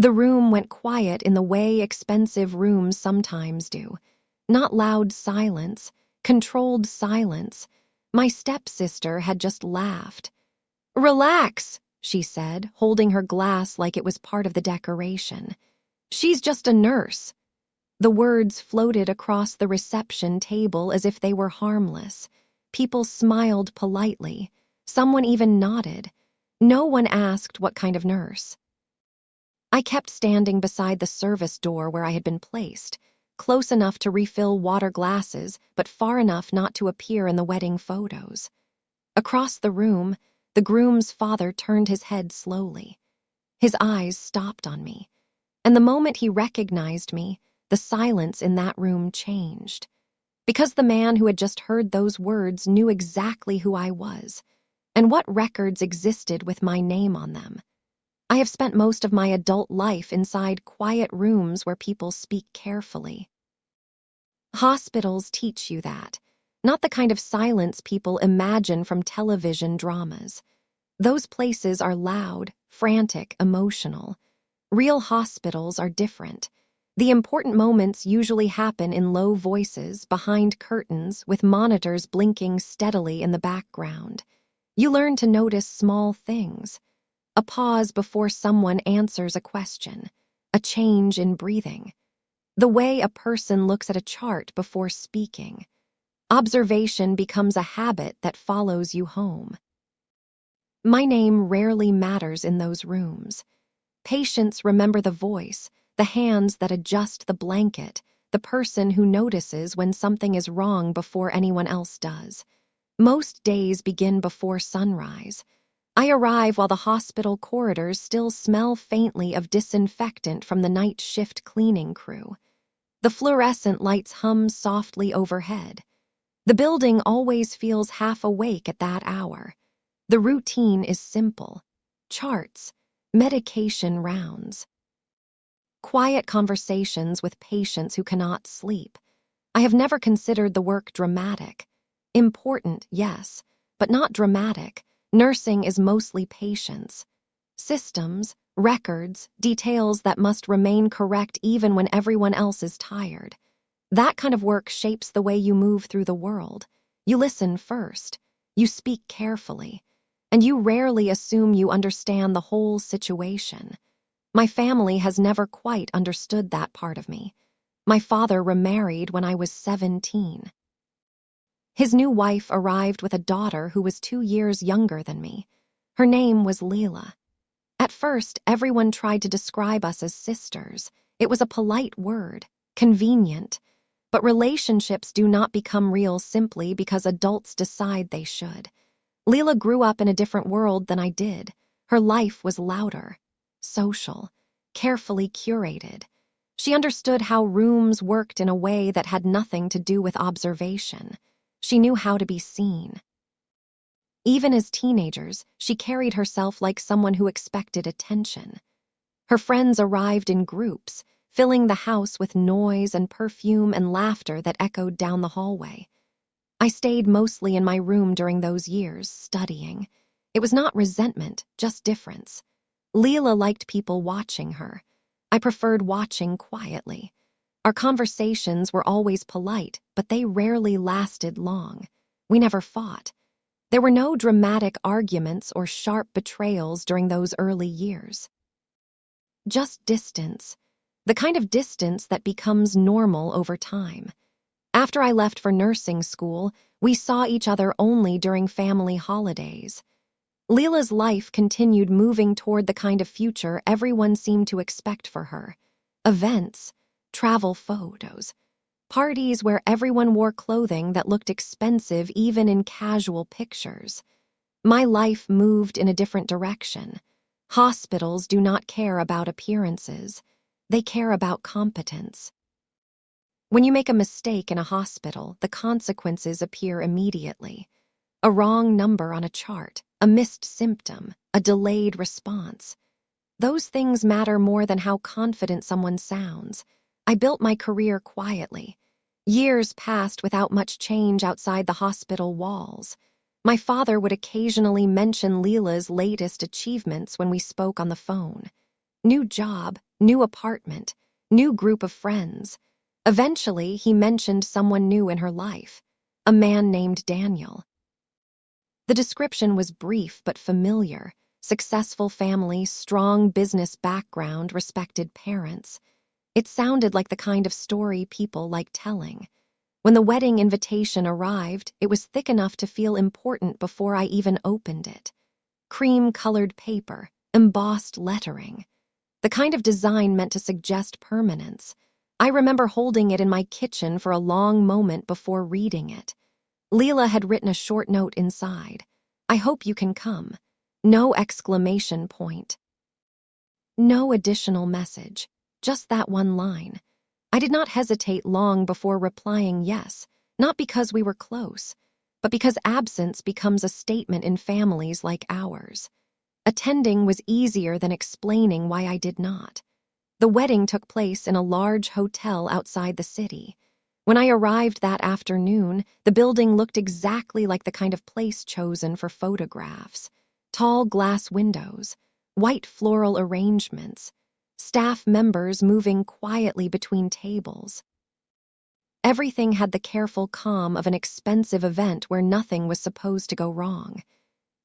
The room went quiet in the way expensive rooms sometimes do. Not loud silence, controlled silence. My stepsister had just laughed. "Relax," she said, holding her glass like it was part of the decoration. "She's just a nurse." The words floated across the reception table as if they were harmless. People smiled politely. Someone even nodded. No one asked what kind of nurse. I kept standing beside the service door where I had been placed, close enough to refill water glasses, but far enough not to appear in the wedding photos. Across the room, the groom's father turned his head slowly. His eyes stopped on me, and the moment he recognized me, the silence in that room changed. Because the man who had just heard those words knew exactly who I was, and what records existed with my name on them. I have spent most of my adult life inside quiet rooms where people speak carefully. Hospitals teach you that, not the kind of silence people imagine from television dramas. Those places are loud, frantic, emotional. Real hospitals are different. The important moments usually happen in low voices, behind curtains, with monitors blinking steadily in the background. You learn to notice small things. A pause before someone answers a question, a change in breathing, the way a person looks at a chart before speaking. Observation becomes a habit that follows you home. My name rarely matters in those rooms. Patients remember the voice, the hands that adjust the blanket, the person who notices when something is wrong before anyone else does. Most days begin before sunrise. I arrive while the hospital corridors still smell faintly of disinfectant from the night shift cleaning crew. The fluorescent lights hum softly overhead. The building always feels half awake at that hour. The routine is simple. Charts, medication rounds. Quiet conversations with patients who cannot sleep. I have never considered the work dramatic. Important, yes, but not dramatic. Nursing is mostly patience. Systems, records, details that must remain correct even when everyone else is tired. That kind of work shapes the way you move through the world. You listen first. You speak carefully. And you rarely assume you understand the whole situation. My family has never quite understood that part of me. My father remarried when I was 17. His new wife arrived with a daughter who was 2 years younger than me. Her name was Leela. At first, everyone tried to describe us as sisters. It was a polite word, convenient. But relationships do not become real simply because adults decide they should. Leela grew up in a different world than I did. Her life was louder, social, carefully curated. She understood how rooms worked in a way that had nothing to do with observation. She knew how to be seen. Even as teenagers, she carried herself like someone who expected attention. Her friends arrived in groups, filling the house with noise and perfume and laughter that echoed down the hallway. I stayed mostly in my room during those years, studying. It was not resentment, just difference. Leela liked people watching her. I preferred watching quietly. Our conversations were always polite, but they rarely lasted long. We never fought. There were no dramatic arguments or sharp betrayals during those early years. Just distance, the kind of distance that becomes normal over time. After I left for nursing school, we saw each other only during family holidays. Leela's life continued moving toward the kind of future everyone seemed to expect for her. Events, travel photos, parties where everyone wore clothing that looked expensive even in casual pictures. My life moved in a different direction. Hospitals do not care about appearances. They care about competence. When you make a mistake in a hospital, the consequences appear immediately. A wrong number on a chart, a missed symptom, a delayed response. Those things matter more than how confident someone sounds. I built my career quietly. Years passed without much change outside the hospital walls. My father would occasionally mention Leela's latest achievements when we spoke on the phone. New job, new apartment, new group of friends. Eventually, he mentioned someone new in her life, a man named Daniel. The description was brief but familiar. Successful family, strong business background, respected parents. It sounded like the kind of story people like telling. When the wedding invitation arrived, it was thick enough to feel important before I even opened it. Cream-colored paper, embossed lettering. The kind of design meant to suggest permanence. I remember holding it in my kitchen for a long moment before reading it. Leela had written a short note inside. "I hope you can come." No exclamation point. No additional message. Just that one line. I did not hesitate long before replying yes, not because we were close, but because absence becomes a statement in families like ours. Attending was easier than explaining why I did not. The wedding took place in a large hotel outside the city. When I arrived that afternoon, the building looked exactly like the kind of place chosen for photographs. Tall glass windows, white floral arrangements, staff members moving quietly between tables. Everything had the careful calm of an expensive event where nothing was supposed to go wrong.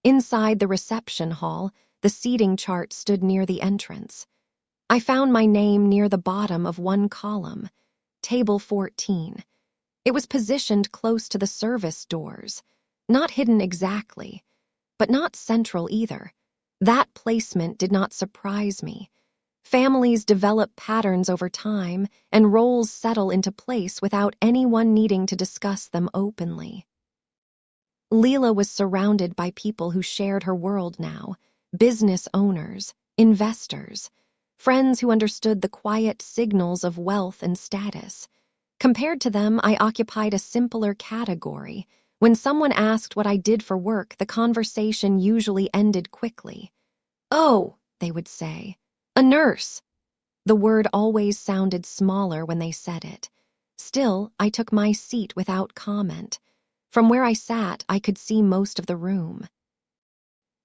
Inside the reception hall, the seating chart stood near the entrance. I found my name near the bottom of one column, Table 14. It was positioned close to the service doors, not hidden exactly, but not central either. That placement did not surprise me. Families develop patterns over time, and roles settle into place without anyone needing to discuss them openly. Leela was surrounded by people who shared her world now, business owners, investors, friends who understood the quiet signals of wealth and status. Compared to them, I occupied a simpler category. When someone asked what I did for work, the conversation usually ended quickly. "Oh," they would say, "a nurse." The word always sounded smaller when they said it. Still, I took my seat without comment. From where I sat, I could see most of the room.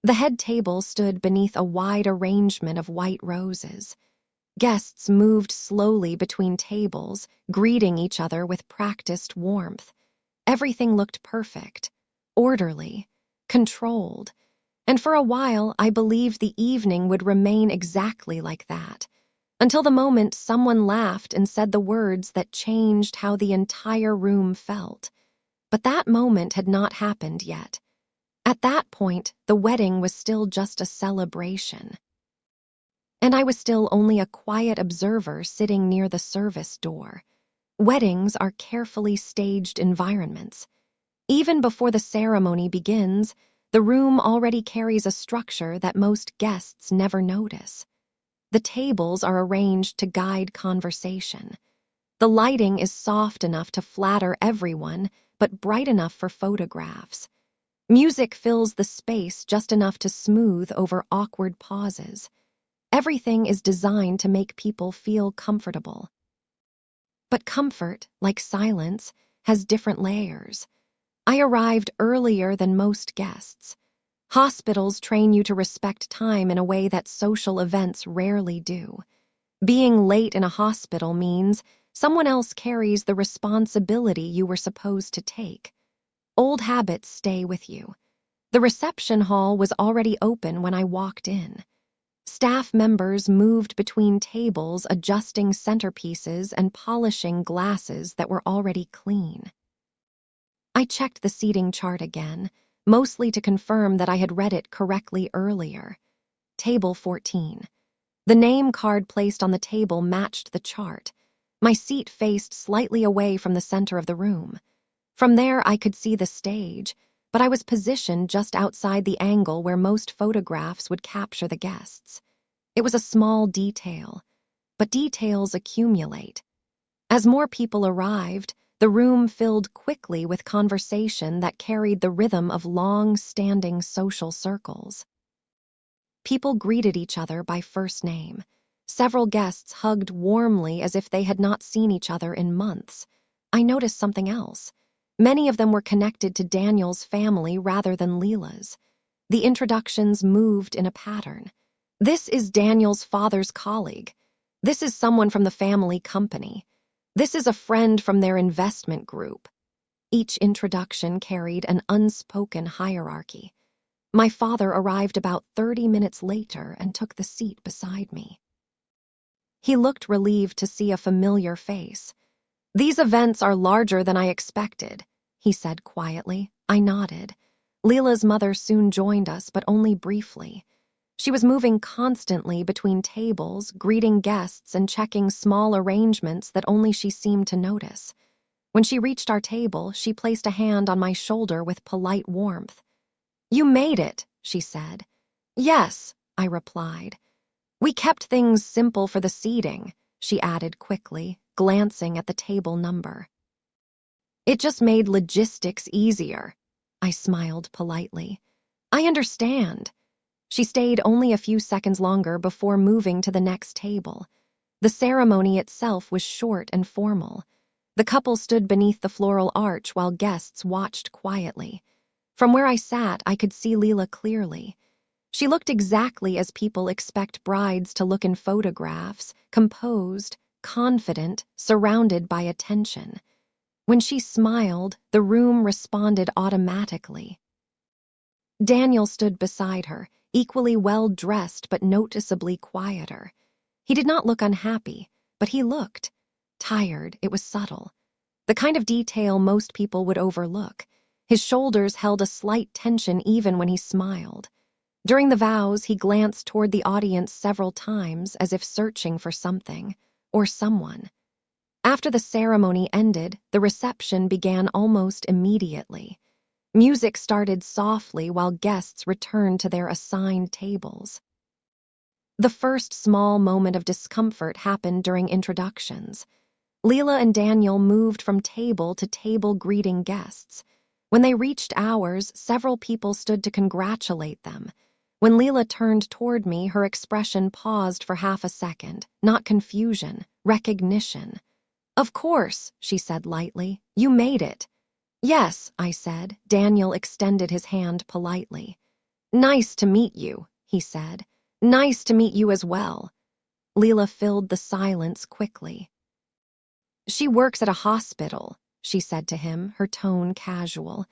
The head table stood beneath a wide arrangement of white roses. Guests moved slowly between tables, greeting each other with practiced warmth. Everything looked perfect, orderly, controlled, and for a while I believed the evening would remain exactly like that, until the moment someone laughed and said the words that changed how the entire room felt. But that moment had not happened yet. At that point, the wedding was still just a celebration. And I was still only a quiet observer sitting near the service door. Weddings are carefully staged environments. Even before the ceremony begins, the room already carries a structure that most guests never notice. The tables are arranged to guide conversation. The lighting is soft enough to flatter everyone, but bright enough for photographs. Music fills the space just enough to smooth over awkward pauses. Everything is designed to make people feel comfortable. But comfort, like silence, has different layers. I arrived earlier than most guests. Hospitals train you to respect time in a way that social events rarely do. Being late in a hospital means someone else carries the responsibility you were supposed to take. Old habits stay with you. The reception hall was already open when I walked in. Staff members moved between tables, adjusting centerpieces and polishing glasses that were already clean. I checked the seating chart again, mostly to confirm that I had read it correctly earlier. Table 14. The name card placed on the table matched the chart. My seat faced slightly away from the center of the room. From there, I could see the stage, but I was positioned just outside the angle where most photographs would capture the guests. It was a small detail, but details accumulate. As more people arrived, the room filled quickly with conversation that carried the rhythm of long-standing social circles. People greeted each other by first name. Several guests hugged warmly as if they had not seen each other in months. I noticed something else. Many of them were connected to Daniel's family rather than Leela's. The introductions moved in a pattern. This is Daniel's father's colleague. This is someone from the family company. This is a friend from their investment group. Each introduction carried an unspoken hierarchy. My father arrived about 30 minutes later and took the seat beside me. He looked relieved to see a familiar face. "These events are larger than I expected," he said quietly. I nodded. Leela's mother soon joined us, but only briefly. She was moving constantly between tables, greeting guests and checking small arrangements that only she seemed to notice. When she reached our table, she placed a hand on my shoulder with polite warmth. "You made it," she said. "Yes," I replied. "We kept things simple for the seating," she added quickly, glancing at the table number. "It just made logistics easier." I smiled politely. "I understand." She stayed only a few seconds longer before moving to the next table. The ceremony itself was short and formal. The couple stood beneath the floral arch while guests watched quietly. From where I sat, I could see Leela clearly. She looked exactly as people expect brides to look in photographs, composed, confident, surrounded by attention. When she smiled, the room responded automatically. Daniel stood beside her, equally well-dressed but noticeably quieter. He did not look unhappy, but he looked tired. It was subtle. The kind of detail most people would overlook. His shoulders held a slight tension even when he smiled. During the vows, he glanced toward the audience several times as if searching for something or someone. After the ceremony ended, the reception began almost immediately. Music started softly while guests returned to their assigned tables. The first small moment of discomfort happened during introductions. Leela and Daniel moved from table to table greeting guests. When they reached ours, several people stood to congratulate them. When Leela turned toward me, her expression paused for half a second, not confusion, recognition. "Of course," she said lightly. "You made it." "Yes," I said. Daniel extended his hand politely. "Nice to meet you," he said. "Nice to meet you as well." Leela filled the silence quickly. "She works at a hospital," she said to him, her tone casual.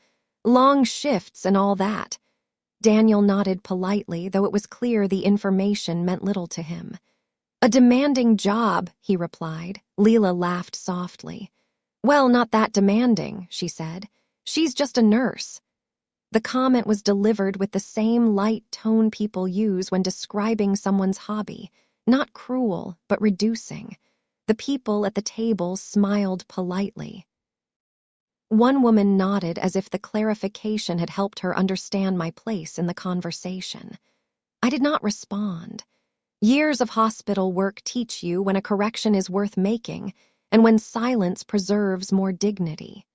"Long shifts and all that." Daniel nodded politely, though it was clear the information meant little to him. "A demanding job," he replied. Leela laughed softly. "Well, not that demanding," she said. "She's just a nurse." The comment was delivered with the same light tone people use when describing someone's hobby, not cruel, but reducing. The people at the table smiled politely. One woman nodded as if the clarification had helped her understand my place in the conversation. I did not respond. Years of hospital work teach you when a correction is worth making and when silence preserves more dignity.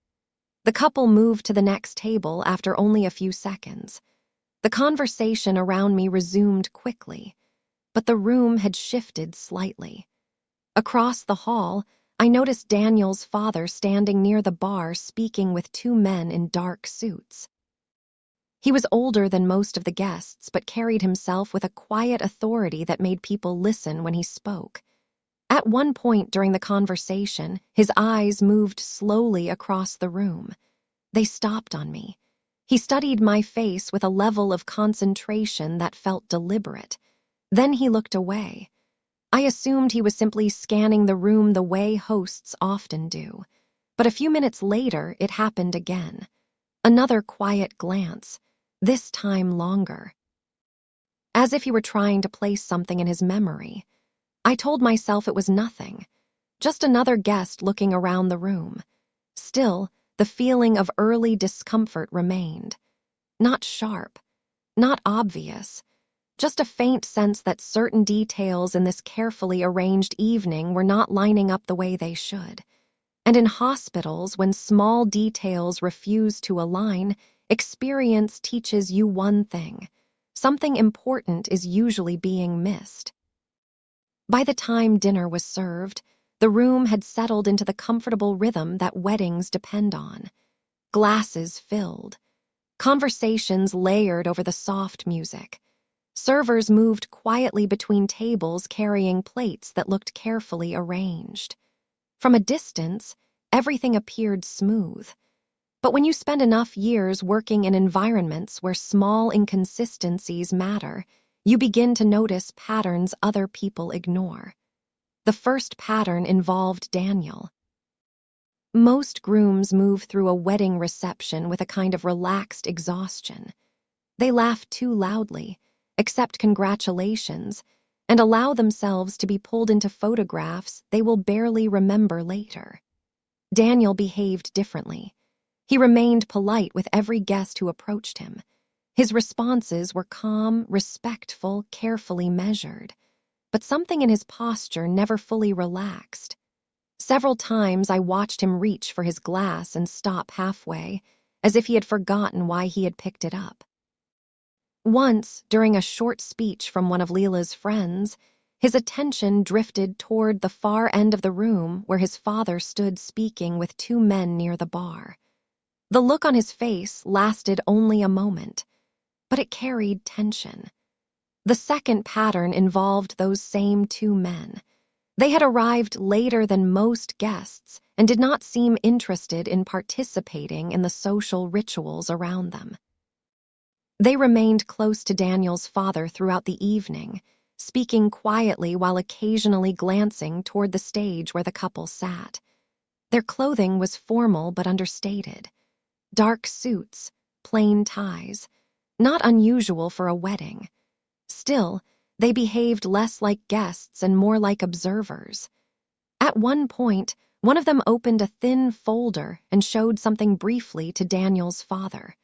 The couple moved to the next table after only a few seconds. The conversation around me resumed quickly, but the room had shifted slightly. Across the hall, I noticed Daniel's father standing near the bar speaking with two men in dark suits. He was older than most of the guests, but carried himself with a quiet authority that made people listen when he spoke. At one point during the conversation, his eyes moved slowly across the room. They stopped on me. He studied my face with a level of concentration that felt deliberate. Then he looked away. I assumed he was simply scanning the room the way hosts often do. But a few minutes later, it happened again. Another quiet glance, this time longer. As if he were trying to place something in his memory. I told myself it was nothing. Just another guest looking around the room. Still, the feeling of early discomfort remained. Not sharp, not obvious. Just a faint sense that certain details in this carefully arranged evening were not lining up the way they should. And in hospitals, when small details refuse to align, experience teaches you one thing. Something important is usually being missed. By the time dinner was served, the room had settled into the comfortable rhythm that weddings depend on. Glasses filled. Conversations layered over the soft music. Servers moved quietly between tables carrying plates that looked carefully arranged. From a distance, everything appeared smooth. But when you spend enough years working in environments where small inconsistencies matter, you begin to notice patterns other people ignore. The first pattern involved Daniel. Most grooms move through a wedding reception with a kind of relaxed exhaustion. They laugh too loudly, accept congratulations, and allow themselves to be pulled into photographs they will barely remember later. Daniel behaved differently. He remained polite with every guest who approached him. His responses were calm, respectful, carefully measured. But something in his posture never fully relaxed. Several times I watched him reach for his glass and stop halfway, as if he had forgotten why he had picked it up. Once, during a short speech from one of Leela's friends, his attention drifted toward the far end of the room where his father stood speaking with two men near the bar. The look on his face lasted only a moment, but it carried tension. The second pattern involved those same two men. They had arrived later than most guests and did not seem interested in participating in the social rituals around them. They remained close to Daniel's father throughout the evening, speaking quietly while occasionally glancing toward the stage where the couple sat. Their clothing was formal but understated. Dark suits, plain ties, not unusual for a wedding. Still, they behaved less like guests and more like observers. At one point, one of them opened a thin folder and showed something briefly to Daniel's father.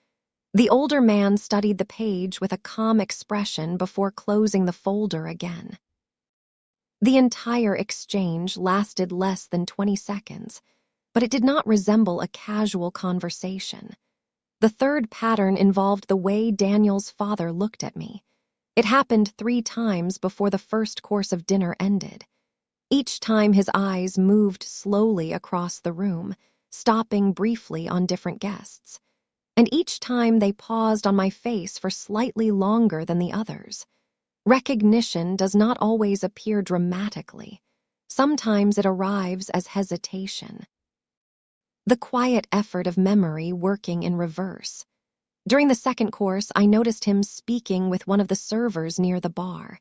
The older man studied the page with a calm expression before closing the folder again. The entire exchange lasted less than 20 seconds, but it did not resemble a casual conversation. The third pattern involved the way Daniel's father looked at me. It happened 3 times before the first course of dinner ended. Each time his eyes moved slowly across the room, stopping briefly on different guests. And each time they paused on my face for slightly longer than the others. Recognition does not always appear dramatically. Sometimes it arrives as hesitation. The quiet effort of memory working in reverse. During the second course, I noticed him speaking with one of the servers near the bar.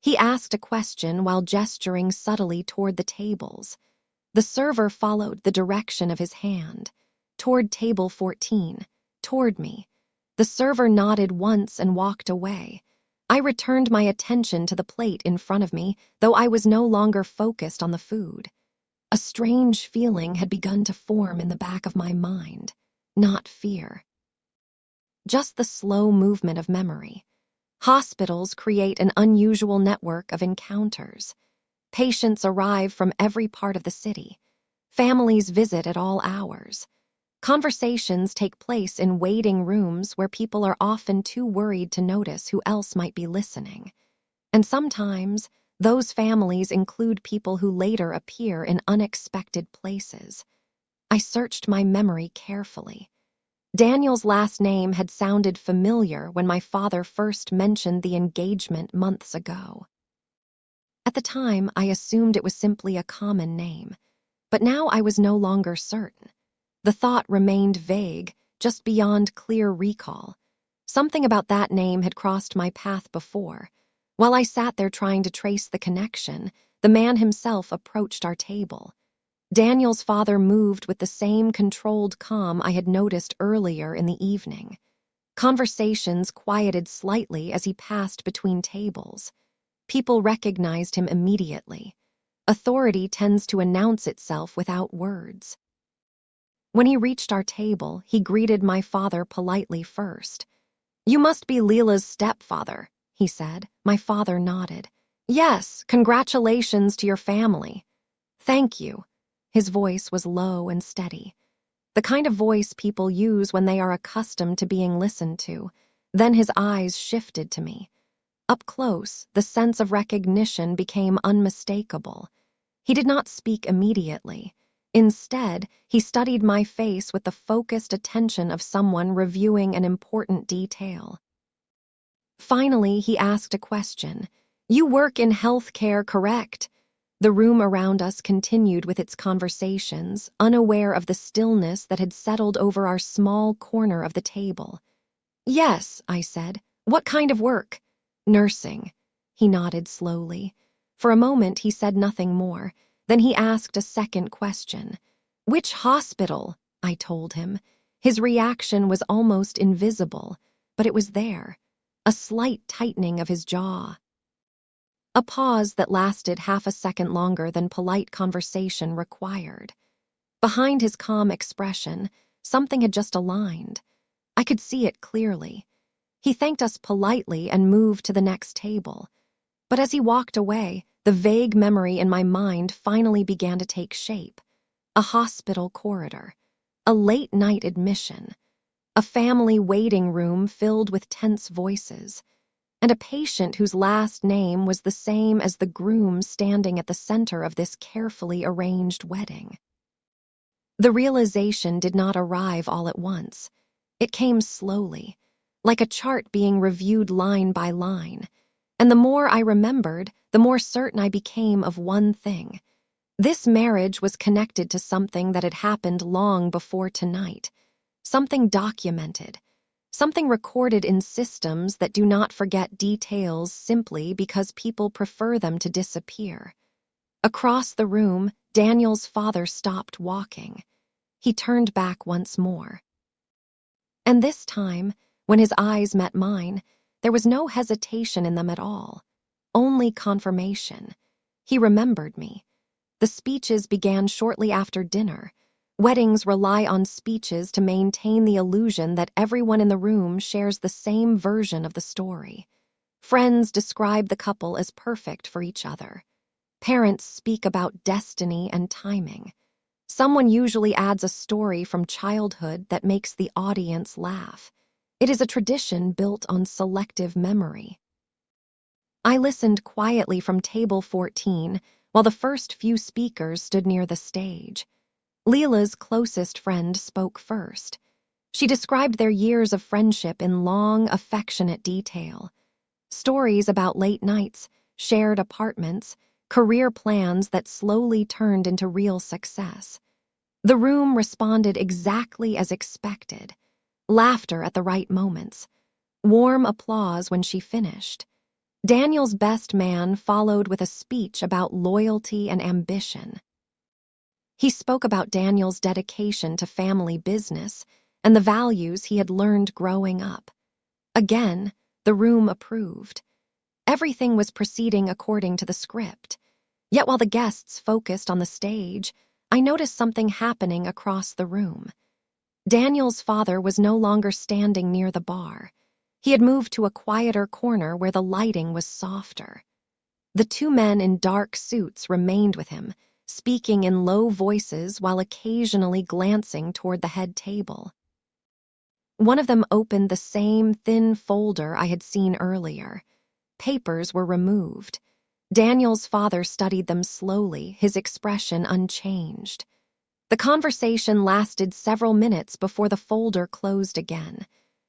He asked a question while gesturing subtly toward the tables. The server followed the direction of his hand, toward table 14, toward me. The server nodded once and walked away. I returned my attention to the plate in front of me, though I was no longer focused on the food. A strange feeling had begun to form in the back of my mind, not fear. Just the slow movement of memory. Hospitals create an unusual network of encounters. Patients arrive from every part of the city. Families visit at all hours. Conversations take place in waiting rooms where people are often too worried to notice who else might be listening. And sometimes, those families include people who later appear in unexpected places. I searched my memory carefully. Daniel's last name had sounded familiar when my father first mentioned the engagement months ago. At the time, I assumed it was simply a common name, but now I was no longer certain. The thought remained vague, just beyond clear recall. Something about that name had crossed my path before. While I sat there trying to trace the connection, the man himself approached our table. Daniel's father moved with the same controlled calm I had noticed earlier in the evening. Conversations quieted slightly as he passed between tables. People recognized him immediately. Authority tends to announce itself without words. When he reached our table, he greeted my father politely first. "You must be Leela's stepfather," he said. My father nodded. "Yes, congratulations to your family." "Thank you." His voice was low and steady. The kind of voice people use when they are accustomed to being listened to. Then his eyes shifted to me. Up close, the sense of recognition became unmistakable. He did not speak immediately. Instead, he studied my face with the focused attention of someone reviewing an important detail. Finally, he asked a question. "You work in healthcare, correct?" The room around us continued with its conversations, unaware of the stillness that had settled over our small corner of the table. "Yes," I said. "What kind of work?" "Nursing." He nodded slowly. For a moment, he said nothing more. Then he asked a second question. "Which hospital?" I told him. His reaction was almost invisible, but it was there. A slight tightening of his jaw. A pause that lasted half a second longer than polite conversation required. Behind his calm expression, something had just aligned. I could see it clearly. He thanked us politely and moved to the next table. But as he walked away, the vague memory in my mind finally began to take shape. A hospital corridor. A late-night admission. A family waiting room filled with tense voices. And a patient whose last name was the same as the groom standing at the center of this carefully arranged wedding. The realization did not arrive all at once. It came slowly, like a chart being reviewed line by line. And the more I remembered, the more certain I became of one thing. This marriage was connected to something that had happened long before tonight. Something documented. Something recorded in systems that do not forget details simply because people prefer them to disappear. Across the room, Daniel's father stopped walking. He turned back once more. And this time, when his eyes met mine, there was no hesitation in them at all. Only confirmation. He remembered me. The speeches began shortly after dinner. Weddings rely on speeches to maintain the illusion that everyone in the room shares the same version of the story. Friends describe the couple as perfect for each other. Parents speak about destiny and timing. Someone usually adds a story from childhood that makes the audience laugh. It is a tradition built on selective memory. I listened quietly from table 14 while the first few speakers stood near the stage. Leela's closest friend spoke first. She described their years of friendship in long, affectionate detail. Stories about late nights, shared apartments, career plans that slowly turned into real success. The room responded exactly as expected. Laughter at the right moments. Warm applause when she finished. Daniel's best man followed with a speech about loyalty and ambition. He spoke about Daniel's dedication to family business and the values he had learned growing up. Again, the room approved. Everything was proceeding according to the script. Yet while the guests focused on the stage, I noticed something happening across the room. Daniel's father was no longer standing near the bar. He had moved to a quieter corner where the lighting was softer. The two men in dark suits remained with him, speaking in low voices while occasionally glancing toward the head table. One of them opened the same thin folder I had seen earlier. Papers were removed. Daniel's father studied them slowly, his expression unchanged. The conversation lasted several minutes before the folder closed again.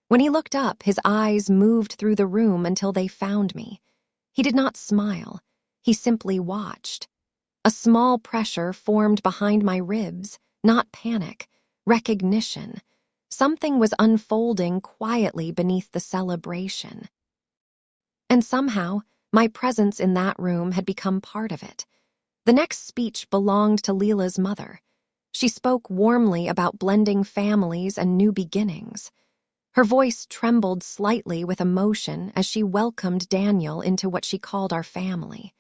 When he looked up, his eyes moved through the room until they found me. He did not smile. He simply watched. A small pressure formed behind my ribs, not panic, recognition. Something was unfolding quietly beneath the celebration. And somehow, my presence in that room had become part of it. The next speech belonged to Leela's mother. She spoke warmly about blending families and new beginnings. Her voice trembled slightly with emotion as she welcomed Daniel into what she called our family.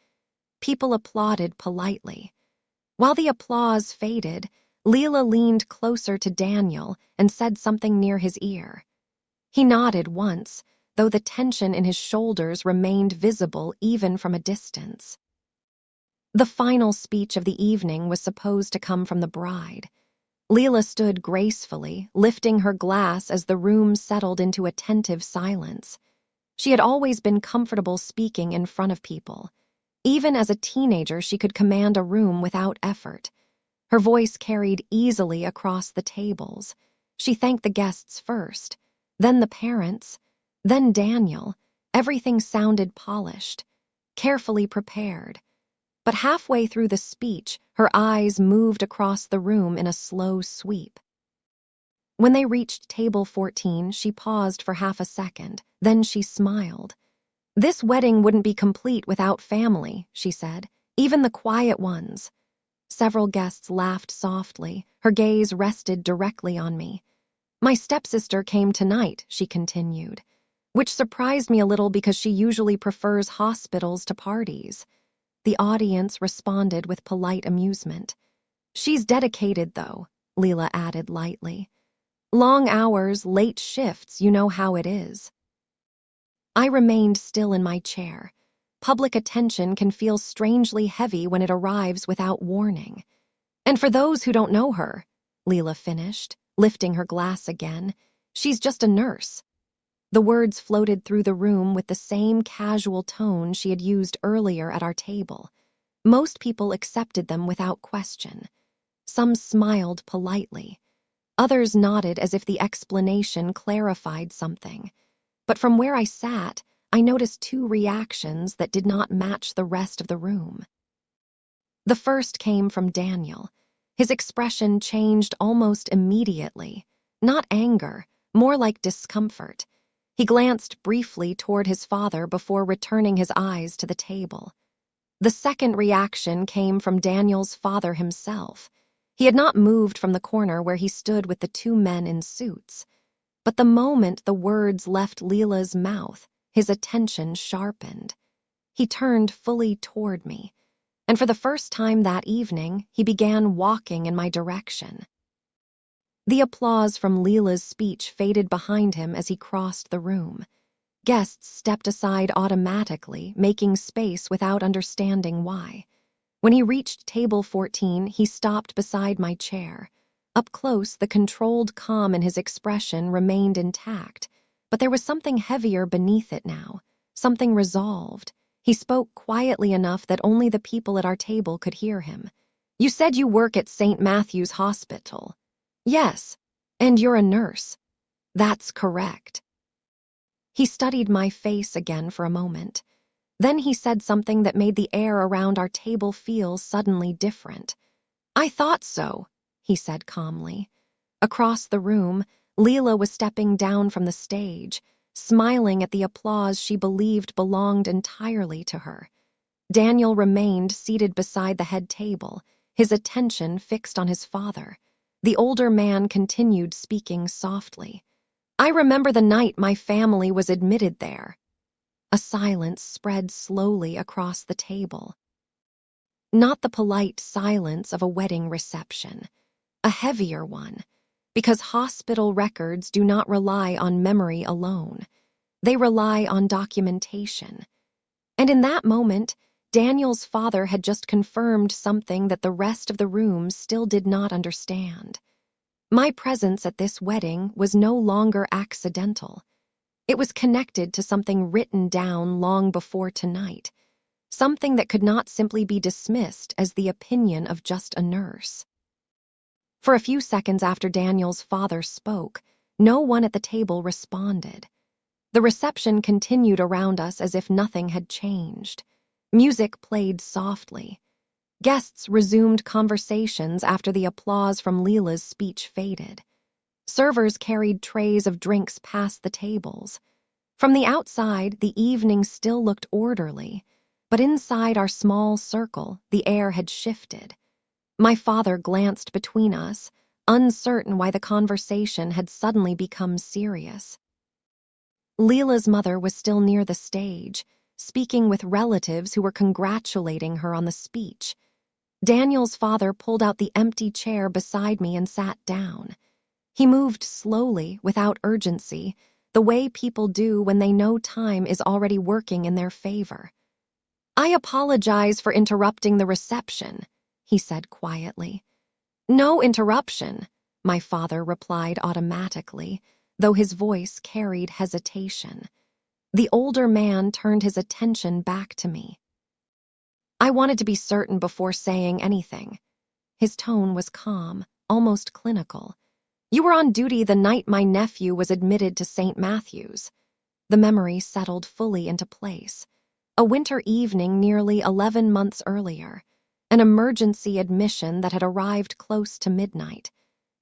People applauded politely. While the applause faded, Leela leaned closer to Daniel and said something near his ear. He nodded once, though the tension in his shoulders remained visible even from a distance. The final speech of the evening was supposed to come from the bride. Leela stood gracefully, lifting her glass as the room settled into attentive silence. She had always been comfortable speaking in front of people. Even as a teenager, she could command a room without effort. Her voice carried easily across the tables. She thanked the guests first, then the parents, then Daniel, Everything sounded polished, carefully prepared. But halfway through the speech, her eyes moved across the room in a slow sweep. When they reached table 14, she paused for half a second. Then she smiled. "This wedding wouldn't be complete without family," she said, "even the quiet ones." Several guests laughed softly. Her gaze rested directly on me. "My stepsister came tonight," she continued, which surprised me a little because she usually prefers hospitals to parties. The audience responded with polite amusement. "She's dedicated, though," Leela added lightly. "Long hours, late shifts, you know how it is." I remained still in my chair. Public attention can feel strangely heavy when it arrives without warning. "And for those who don't know her," Leela finished, lifting her glass again, "she's just a nurse." The words floated through the room with the same casual tone she had used earlier at our table. Most people accepted them without question. Some smiled politely. Others nodded as if the explanation clarified something. But from where I sat, I noticed two reactions that did not match the rest of the room. The first came from Daniel. His expression changed almost immediately. Not anger, more like discomfort. He glanced briefly toward his father before returning his eyes to the table. The second reaction came from Daniel's father himself. He had not moved from the corner where he stood with the two men in suits. But the moment the words left Leela's mouth, his attention sharpened. He turned fully toward me, and for the first time that evening, he began walking in my direction. The applause from Leela's speech faded behind him as he crossed the room. Guests stepped aside automatically, making space without understanding why. When he reached table 14, he stopped beside my chair. Up close, the controlled calm in his expression remained intact, but there was something heavier beneath it now, something resolved. He spoke quietly enough that only the people at our table could hear him. "You said you work at St. Matthew's Hospital." "Yes, and you're a nurse." "That's correct." He studied my face again for a moment. Then he said something that made the air around our table feel suddenly different. "I thought so," he said calmly. Across the room, Leela was stepping down from the stage, smiling at the applause she believed belonged entirely to her. Daniel remained seated beside the head table, his attention fixed on his father. The older man continued speaking softly. "I remember the night my family was admitted there." A silence spread slowly across the table. Not the polite silence of a wedding reception, a heavier one, because hospital records do not rely on memory alone. They rely on documentation. And in that moment, Daniel's father had just confirmed something that the rest of the room still did not understand. My presence at this wedding was no longer accidental. It was connected to something written down long before tonight, something that could not simply be dismissed as the opinion of just a nurse. For a few seconds after Daniel's father spoke, no one at the table responded. The reception continued around us as if nothing had changed. Music played softly. Guests resumed conversations after the applause from Leela's speech faded. Servers carried trays of drinks past the tables. From the outside, the evening still looked orderly, but inside our small circle, the air had shifted. My father glanced between us, uncertain why the conversation had suddenly become serious. Leela's mother was still near the stage, speaking with relatives who were congratulating her on the speech. Daniel's father pulled out the empty chair beside me and sat down. He moved slowly, without urgency, the way people do when they know time is already working in their favor. "I apologize for interrupting the reception," he said quietly. "No interruption," my father replied automatically, though his voice carried hesitation. The older man turned his attention back to me. "I wanted to be certain before saying anything." His tone was calm, almost clinical. "You were on duty the night my nephew was admitted to St. Matthew's." The memory settled fully into place. A winter evening nearly 11 months earlier. An emergency admission that had arrived close to midnight.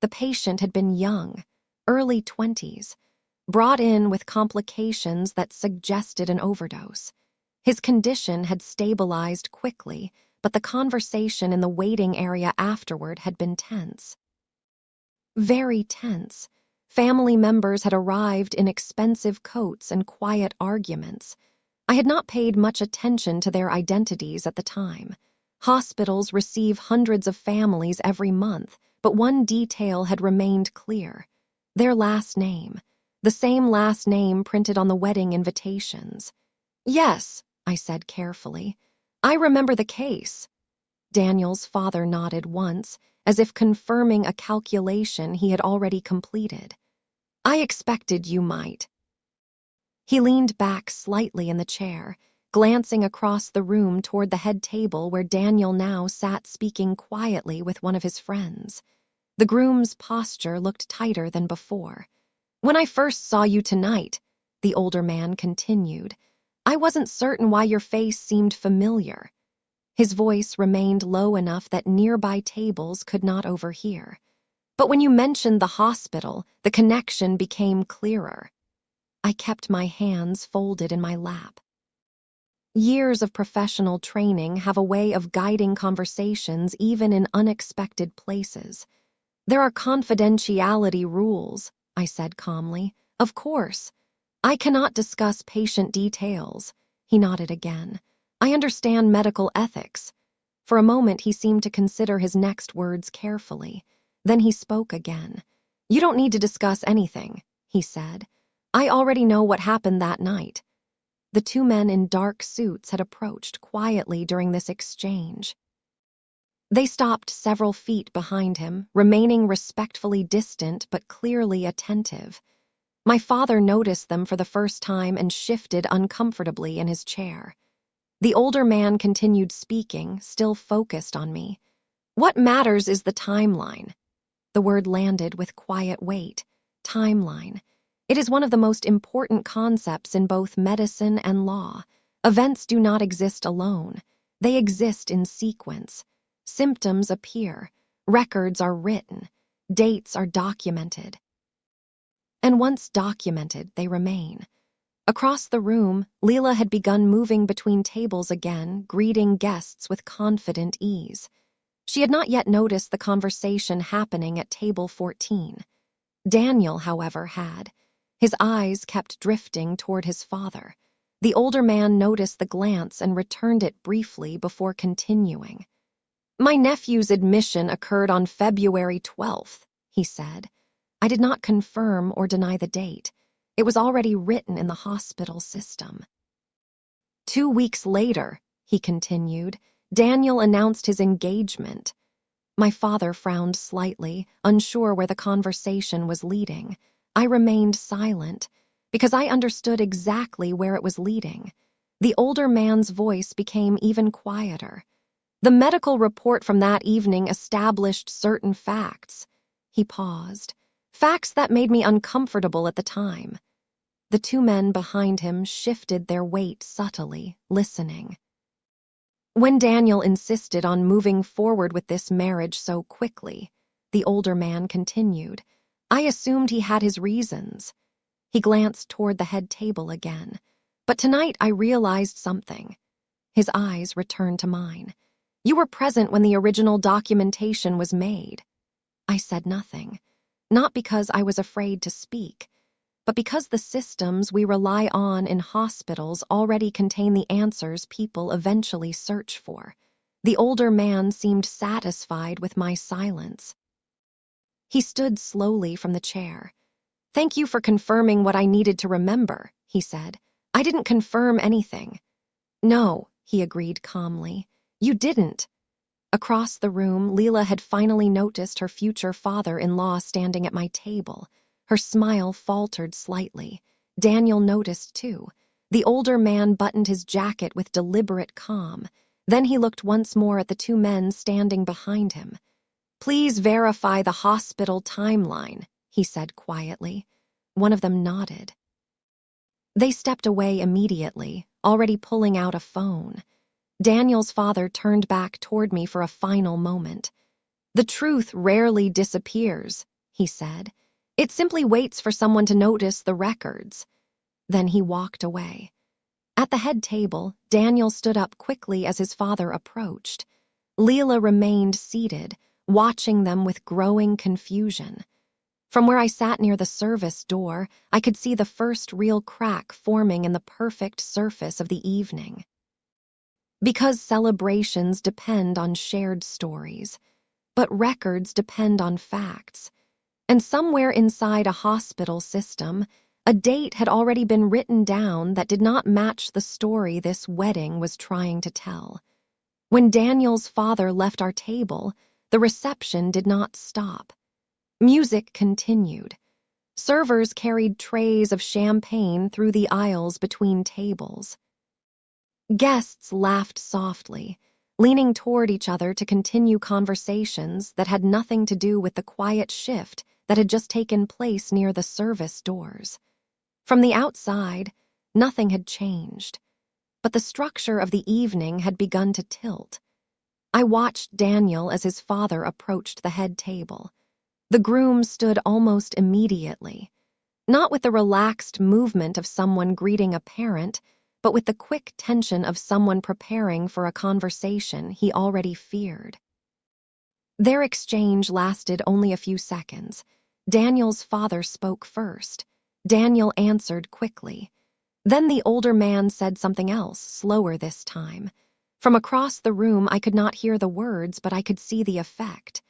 The patient had been young, early 20s, brought in with complications that suggested an overdose. His condition had stabilized quickly, but the conversation in the waiting area afterward had been tense. Very tense. Family members had arrived in expensive coats and quiet arguments. I had not paid much attention to their identities at the time. Hospitals receive hundreds of families every month, but one detail had remained clear. Their last name. The same last name printed on the wedding invitations. "Yes," I said carefully. "I remember the case." Daniel's father nodded once, as if confirming a calculation he had already completed. "I expected you might." He leaned back slightly in the chair, glancing across the room toward the head table where Daniel now sat speaking quietly with one of his friends. The groom's posture looked tighter than before. "When I first saw you tonight," the older man continued, "I wasn't certain why your face seemed familiar." His voice remained low enough that nearby tables could not overhear. "But when you mentioned the hospital, the connection became clearer." I kept my hands folded in my lap. Years of professional training have a way of guiding conversations even in unexpected places. "There are confidentiality rules," I said calmly. "Of course. I cannot discuss patient details." He nodded again. "I understand medical ethics." For a moment he seemed to consider his next words carefully. Then he spoke again. "You don't need to discuss anything," he said. "I already know what happened that night." The two men in dark suits had approached quietly during this exchange. They stopped several feet behind him, remaining respectfully distant but clearly attentive. My father noticed them for the first time and shifted uncomfortably in his chair. The older man continued speaking, still focused on me. "What matters is the timeline." The word landed with quiet weight. Timeline. It is one of the most important concepts in both medicine and law. Events do not exist alone. They exist in sequence. Symptoms appear. Records are written. Dates are documented. And once documented, they remain. Across the room, Leela had begun moving between tables again, greeting guests with confident ease. She had not yet noticed the conversation happening at table 14. Daniel, however, had. His eyes kept drifting toward his father. The older man noticed the glance and returned it briefly before continuing. "My nephew's admission occurred on February 12th, he said. I did not confirm or deny the date. It was already written in the hospital system. 2 weeks later, he continued, Daniel announced his engagement. My father frowned slightly, unsure where the conversation was leading. I remained silent, because I understood exactly where it was leading. The older man's voice became even quieter. The medical report from that evening established certain facts. He paused. Facts that made me uncomfortable at the time. The two men behind him shifted their weight subtly, listening. When Daniel insisted on moving forward with this marriage so quickly, the older man continued, I assumed he had his reasons. He glanced toward the head table again. But tonight I realized something. His eyes returned to mine. You were present when the original documentation was made. I said nothing, not because I was afraid to speak, but because the systems we rely on in hospitals already contain the answers people eventually search for. The older man seemed satisfied with my silence. He stood slowly from the chair. Thank you for confirming what I needed to remember, he said. I didn't confirm anything. No, he agreed calmly. You didn't. Across the room, Leela had finally noticed her future father-in-law standing at my table. Her smile faltered slightly. Daniel noticed, too. The older man buttoned his jacket with deliberate calm. Then he looked once more at the two men standing behind him. Please verify the hospital timeline, he said quietly. One of them nodded. They stepped away immediately, already pulling out a phone. Daniel's father turned back toward me for a final moment. "The truth rarely disappears," he said. "It simply waits for someone to notice the records." Then he walked away. At the head table, Daniel stood up quickly as his father approached. Leela remained seated, watching them with growing confusion. From where I sat near the service door, I could see the first real crack forming in the perfect surface of the evening. Because celebrations depend on shared stories, but records depend on facts. And somewhere inside a hospital system, a date had already been written down that did not match the story this wedding was trying to tell. When Daniel's father left our table, the reception did not stop. Music continued. Servers carried trays of champagne through the aisles between tables. Guests laughed softly, leaning toward each other to continue conversations that had nothing to do with the quiet shift that had just taken place near the service doors. From the outside, nothing had changed, but the structure of the evening had begun to tilt. I watched Daniel as his father approached the head table. The groom stood almost immediately, not with the relaxed movement of someone greeting a parent, but with the quick tension of someone preparing for a conversation he already feared. Their exchange lasted only a few seconds. Daniel's father spoke first. Daniel answered quickly. Then the older man said something else, slower this time. From across the room, I could not hear the words, but I could see the effect.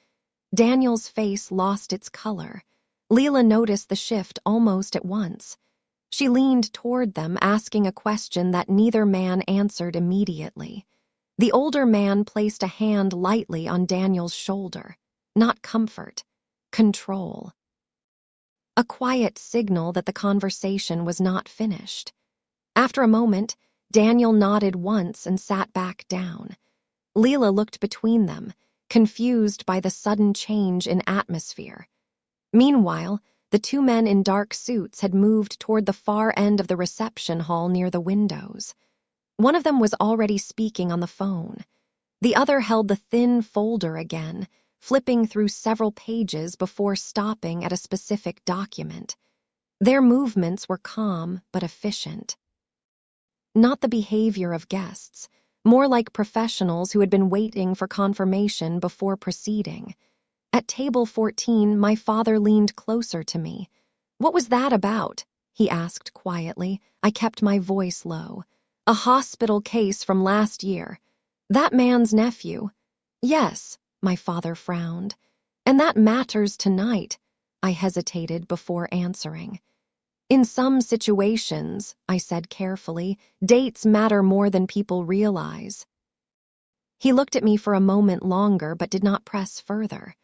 Daniel's face lost its color. Leela noticed the shift almost at once. She leaned toward them, asking a question that neither man answered immediately. The older man placed a hand lightly on Daniel's shoulder. Not comfort, control. A quiet signal that the conversation was not finished. After a moment, Daniel nodded once and sat back down. Leela looked between them, confused by the sudden change in atmosphere. Meanwhile, the two men in dark suits had moved toward the far end of the reception hall near the windows. One of them was already speaking on the phone. The other held the thin folder again, flipping through several pages before stopping at a specific document. Their movements were calm but efficient. Not the behavior of guests, more like professionals who had been waiting for confirmation before proceeding. At table 14, my father leaned closer to me. "What was that about?" he asked quietly. I kept my voice low. "A hospital case from last year. That man's nephew." "Yes," my father frowned. "And that matters tonight." I hesitated before answering. "In some situations," I said carefully, "dates matter more than people realize." He looked at me for a moment longer but did not press further.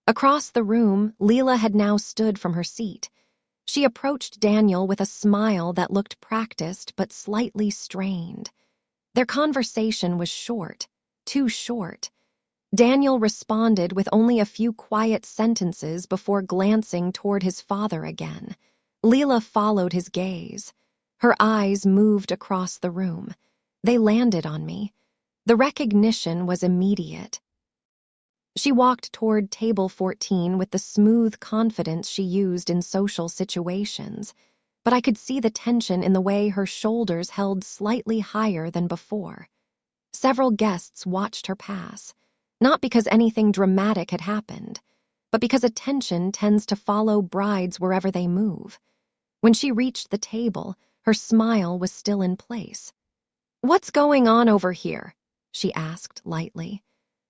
Across the room, Leela had now stood from her seat. She approached Daniel with a smile that looked practiced but slightly strained. Their conversation was short, too short. Daniel responded with only a few quiet sentences before glancing toward his father again. Leela followed his gaze. Her eyes moved across the room. They landed on me. The recognition was immediate. She walked toward table 14 with the smooth confidence she used in social situations, but I could see the tension in the way her shoulders held slightly higher than before. Several guests watched her pass, not because anything dramatic had happened, but because attention tends to follow brides wherever they move. When she reached the table, her smile was still in place. "What's going on over here?" she asked lightly.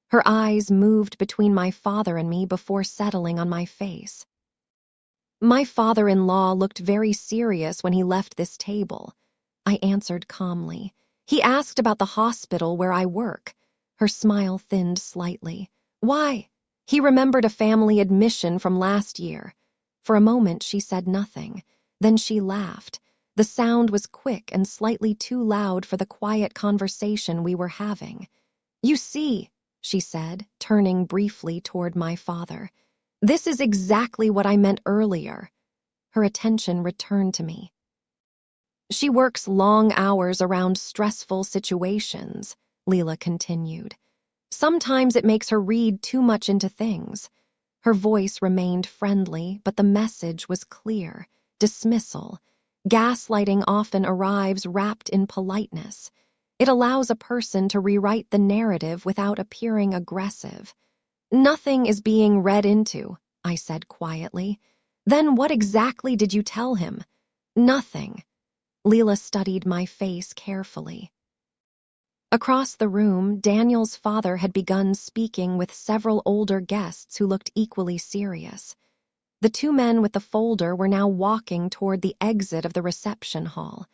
Her eyes moved between my father and me before settling on my face. "My father-in-law looked very serious when he left this table," I answered calmly. "He asked about the hospital where I work." Her smile thinned slightly. "Why?" "He remembered a family admission from last year." For a moment she said nothing. Then she laughed. The sound was quick and slightly too loud for the quiet conversation we were having. "You see," she said, turning briefly toward my father, "this is exactly what I meant earlier." Her attention returned to me. She works long hours around stressful situations, Leela continued. Sometimes it makes her read too much into things. Her voice remained friendly, but the message was clear. Dismissal. Gaslighting often arrives wrapped in politeness. It allows a person to rewrite the narrative without appearing aggressive. Nothing is being read into, I said quietly. Then what exactly did you tell him? Nothing. Leela studied my face carefully. Across the room, Daniel's father had begun speaking with several older guests who looked equally serious. The two men with the folder were now walking toward the exit of the reception hall.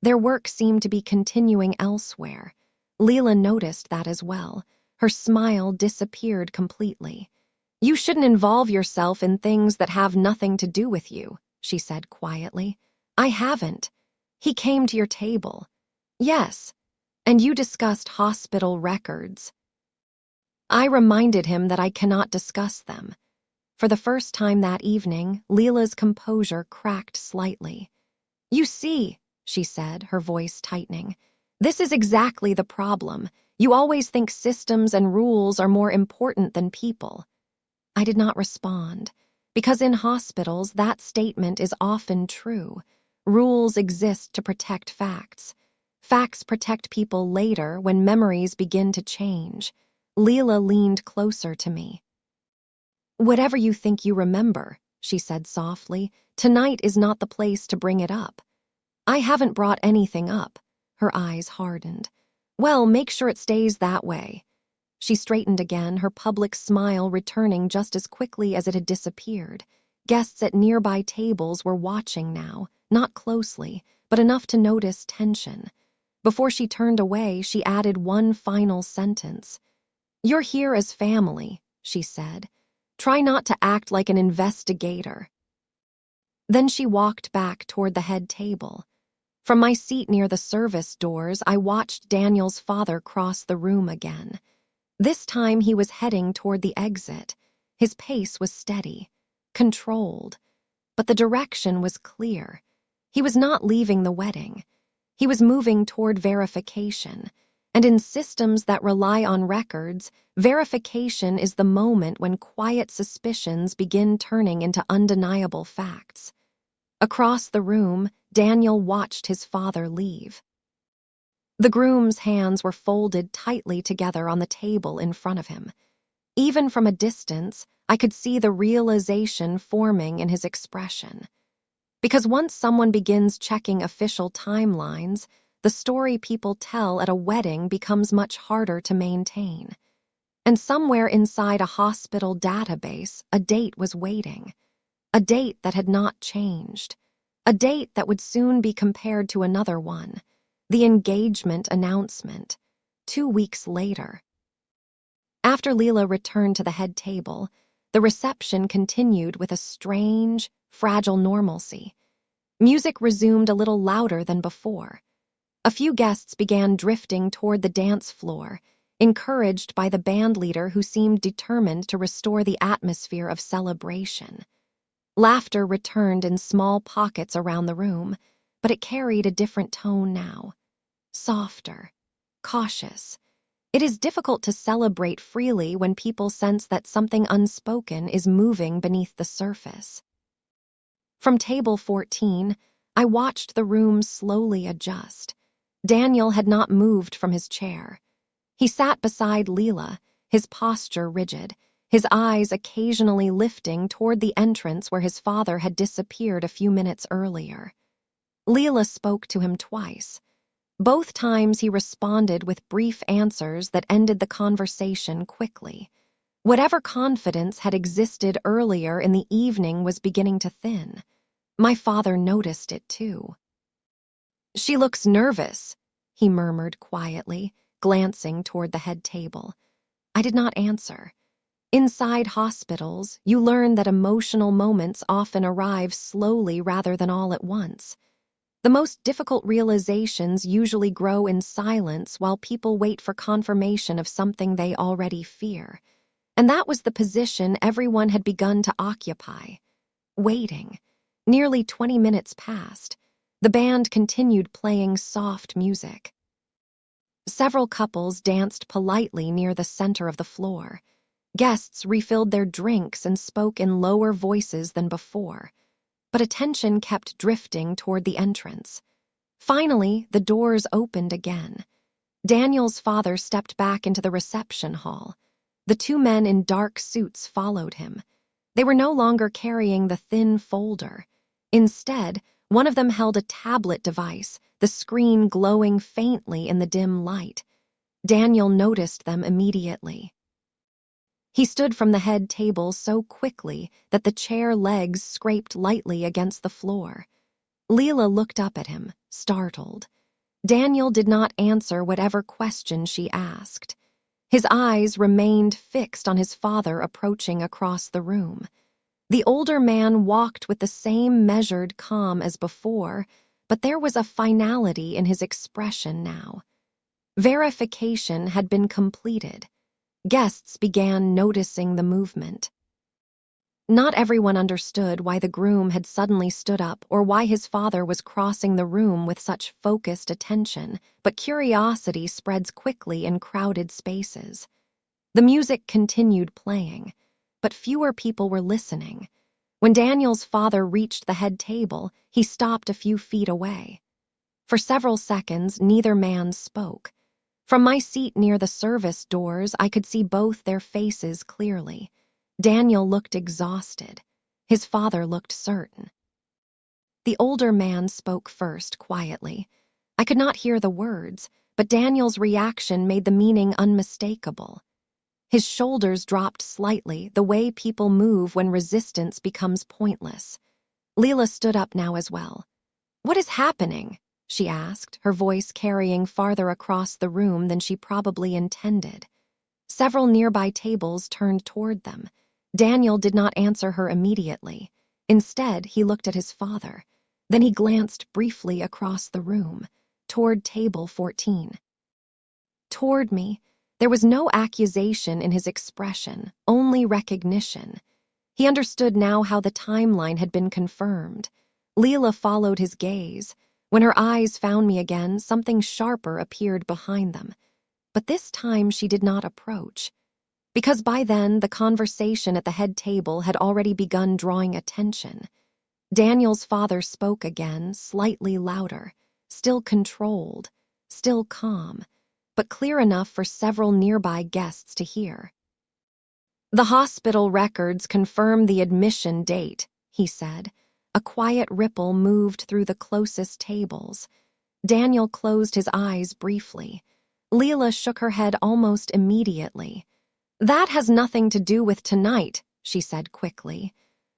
Their work seemed to be continuing elsewhere. Leela noticed that as well. Her smile disappeared completely. "You shouldn't involve yourself in things that have nothing to do with you," she said quietly. "I haven't. He came to your table." "Yes, and you discussed hospital records." I reminded him that I cannot discuss them. For the first time that evening, Leela's composure cracked slightly. "You see," she said, her voice tightening, "this is exactly the problem. You always think systems and rules are more important than people." I did not respond, because in hospitals that statement is often true. Rules exist to protect facts. Facts protect people later when memories begin to change. Leela leaned closer to me. "Whatever you think you remember," she said softly, "tonight is not the place to bring it up." "I haven't brought anything up." Her eyes hardened. "Well, make sure it stays that way." She straightened again, her public smile returning just as quickly as it had disappeared. Guests at nearby tables were watching now, not closely, but enough to notice tension. Before she turned away, she added one final sentence. "You're here as family," she said. "Try not to act like an investigator." Then she walked back toward the head table. From my seat near the service doors, I watched Daniel's father cross the room again. This time he was heading toward the exit. His pace was steady, controlled, but the direction was clear. He was not leaving the wedding. He was moving toward verification. And in systems that rely on records, verification is the moment when quiet suspicions begin turning into undeniable facts. Across the room, Daniel watched his father leave. The groom's hands were folded tightly together on the table in front of him. Even from a distance, I could see the realization forming in his expression. Because once someone begins checking official timelines, the story people tell at a wedding becomes much harder to maintain. And somewhere inside a hospital database, a date was waiting. A date that had not changed. A date that would soon be compared to another one. The engagement announcement. 2 weeks later. After Leela returned to the head table, the reception continued with a strange, fragile normalcy. Music resumed a little louder than before. A few guests began drifting toward the dance floor, encouraged by the bandleader who seemed determined to restore the atmosphere of celebration. Laughter returned in small pockets around the room, but it carried a different tone now. Softer, cautious. It is difficult to celebrate freely when people sense that something unspoken is moving beneath the surface. From table 14, I watched the room slowly adjust. Daniel had not moved from his chair. He sat beside Leela, his posture rigid, his eyes occasionally lifting toward the entrance where his father had disappeared a few minutes earlier. Leela spoke to him twice. Both times he responded with brief answers that ended the conversation quickly. Whatever confidence had existed earlier in the evening was beginning to thin. My father noticed it too. "She looks nervous," he murmured quietly, glancing toward the head table. I did not answer. Inside hospitals, you learn that emotional moments often arrive slowly rather than all at once. The most difficult realizations usually grow in silence while people wait for confirmation of something they already fear. And that was the position everyone had begun to occupy. Waiting. Nearly 20 minutes passed. The band continued playing soft music. Several couples danced politely near the center of the floor. Guests refilled their drinks and spoke in lower voices than before, but attention kept drifting toward the entrance. Finally, the doors opened again. Daniel's father stepped back into the reception hall. The two men in dark suits followed him. They were no longer carrying the thin folder. Instead, one of them held a tablet device, the screen glowing faintly in the dim light. Daniel noticed them immediately. He stood from the head table so quickly that the chair legs scraped lightly against the floor. Leela looked up at him, startled. Daniel did not answer whatever question she asked. His eyes remained fixed on his father approaching across the room. The older man walked with the same measured calm as before, but there was a finality in his expression now. Verification had been completed. Guests began noticing the movement. Not everyone understood why the groom had suddenly stood up or why his father was crossing the room with such focused attention, but curiosity spreads quickly in crowded spaces. The music continued playing, but fewer people were listening. When Daniel's father reached the head table, he stopped a few feet away. For several seconds, neither man spoke. From my seat near the service doors, I could see both their faces clearly. Daniel looked exhausted. His father looked certain. The older man spoke first, quietly. I could not hear the words, but Daniel's reaction made the meaning unmistakable. His shoulders dropped slightly, the way people move when resistance becomes pointless. Leela stood up now as well. "What is happening?" she asked, her voice carrying farther across the room than she probably intended. Several nearby tables turned toward them. Daniel did not answer her immediately. Instead, he looked at his father. Then he glanced briefly across the room, toward table 14. Toward me, there was no accusation in his expression, only recognition. He understood now how the timeline had been confirmed. Leela followed his gaze. When her eyes found me again, something sharper appeared behind them. But this time she did not approach. Because by then, the conversation at the head table had already begun drawing attention. Daniel's father spoke again, slightly louder, still controlled, still calm, but clear enough for several nearby guests to hear. "The hospital records confirm the admission date," he said. A quiet ripple moved through the closest tables. Daniel closed his eyes briefly. Leela shook her head almost immediately. "That has nothing to do with tonight," she said quickly.